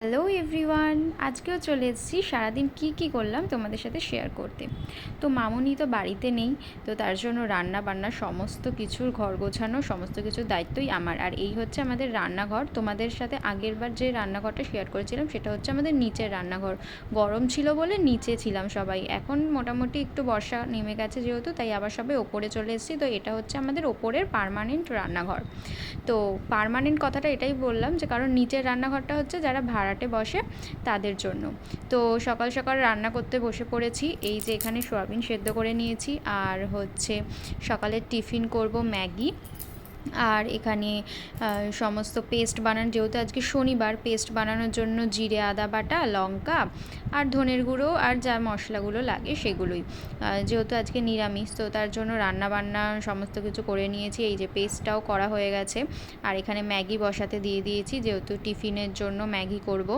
Hello everyone, আজকেও চলে এসেছি সারাদিন কি করলাম তোমাদের সাথে শেয়ার করতে। তো মামুনি তো বাড়িতে নেই, তো তার জন্য রান্না বান্না সমস্ত কিছুর ঘর গোছানো সমস্ত কিছুর দায়িত্বই আমার। আর এই হচ্ছে আমাদের রান্নাঘর। তোমাদের সাথে আগেরবার যে রান্নাঘরটা শেয়ার করেছিলাম সেটা হচ্ছে আমাদের নিচের রান্নাঘর। গরম ছিল বলে নিচে ছিলাম সবাই, এখন মোটামুটি একটু বর্ষা নেমে গেছে যেহেতু, তাই আবার সবাই ওপরে চলে এসেছি। তো এটা হচ্ছে আমাদের ওপরের পার্মানেন্ট রান্নাঘর। তো পার্মানেন্ট কথাটা এটাই বললাম যে কারণ নিচের রান্নাঘরটা হচ্ছে যারা ভাড়াটে বসে তাদের জন্য। তো সকাল সকাল রান্না করতে বসে পড়েছি। এই যে এখানে সয়াবিন সেদ্ধ করে নিয়েছি, আর হচ্ছে সকালের টিফিন করব ম্যাগি। আর এখানে সমস্ত পেস্ট বানানো, যেহেতু আজকে শনিবার, পেস্ট বানানোর জন্য জিরে আদা বাটা, লঙ্কা আর ধনের গুঁড়ো আর যা মশলাগুলো লাগে সেগুলোই। যেহেতু আজকে নিরামিষ, তো তার জন্য রান্না বান্না সমস্ত কিছু করে নিয়েছি। এই যে পেস্টটাও করা হয়ে গেছে। আর এখানে ম্যাগি বসাতে দিয়ে দিয়েছি, যেহেতু টিফিনের জন্য ম্যাগি করব।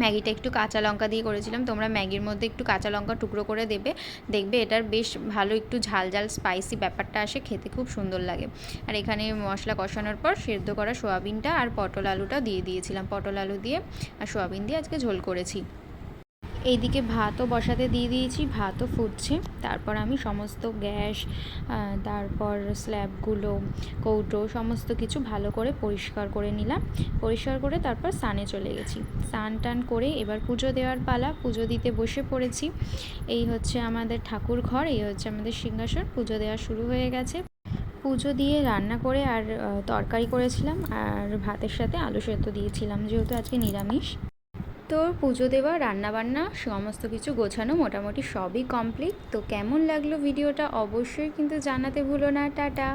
ম্যাগিটা একটু কাঁচা লঙ্কা দিয়ে করেছিলাম, তোমরা ম্যাগির মধ্যে একটু কাঁচা লঙ্কা টুকরো করে দেবে, দেখবে এটার বেশ ভালো একটু ঝাল ঝাল স্পাইসি ব্যাপারটা আসে, খেতে খুব সুন্দর লাগে। আর এখানে মশলা কষানোর পর সেদ্ধ করা সোয়াবিনটা আর পটল আলুটা দিয়ে দিয়েছিলাম। পটল আলু দিয়ে আর সোয়াবিন দিয়ে আজকে ঝোল করেছি। এইদিকে ভাতও বসাতে দিয়ে দিয়েছি, ভাতও ফুটছে। তারপর আমি সমস্ত গ্যাস, তারপর স্ল্যাবগুলো, কৌটো সমস্ত কিছু ভালো করে পরিষ্কার করে নিলাম। পরিষ্কার করে তারপর স্নানে চলে গেছি। স্নান টান করে এবার পুজো দেওয়ার পালা, পুজো দিতে বসে পড়েছি। এই হচ্ছে আমাদের ঠাকুর ঘর, এই হচ্ছে আমাদের সিংহাসন। পুজো দেওয়া শুরু হয়ে গেছে। পুজো দিয়ে রান্না করে আর তরকারি করেছিলাম, আর ভাতের সাথে আলু সেদ্ধ দিয়েছিলাম, যেহেতু আজকে নিরামিষ। তো পুজো দেওয়া, রান্নাবান্না সমস্ত কিছু গোছানো মোটামুটি সবই কমপ্লিট। তো কেমন লাগলো ভিডিওটা অবশ্যই কিন্তু জানাতে ভুলো না। টাটা।